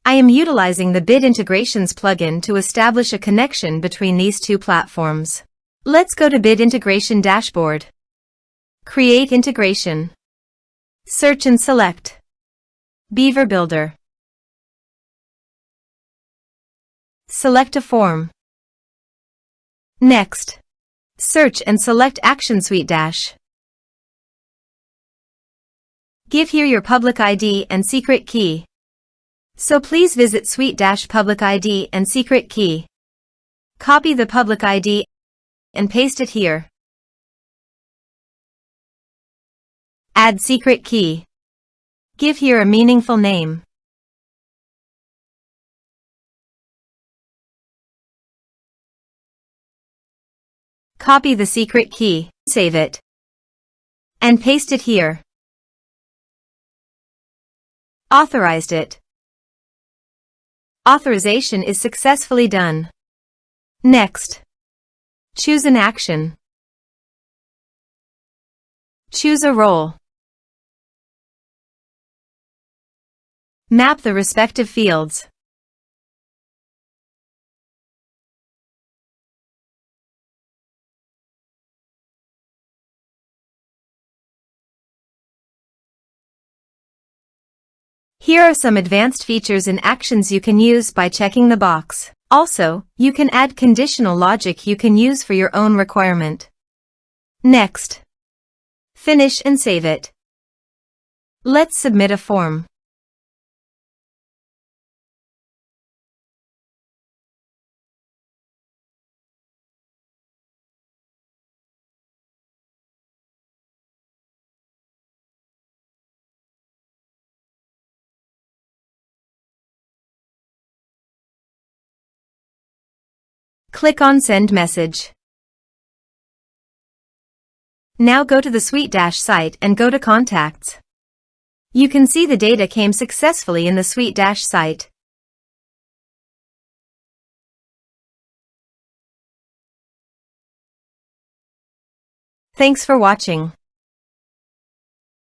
I am utilizing the Bit Integrations plugin to establish a connection between these two platforms. Let's go to Bit Integration Dashboard. Create integration. Search and select Beaver Builder. Select a form. Next, search and select Action SuiteDash. Give here your public ID and secret key. So please visit SuiteDash public ID and secret key. Copy the public ID and paste it here. Add secret key. Give here a meaningful name. Copy the secret key, save it, and paste it here. Authorized it. Authorization is successfully done. Next, choose an action. Choose a role. Map the respective fields. Here are some advanced features and actions you can use by checking the box. Also, you can add conditional logic you can use for your own requirement. Next, finish and save it. Let's submit a form. Click on Send Message. Now go to the SuiteDash site and go to Contacts. You can see the data came successfully in the SuiteDash site. Thanks for watching.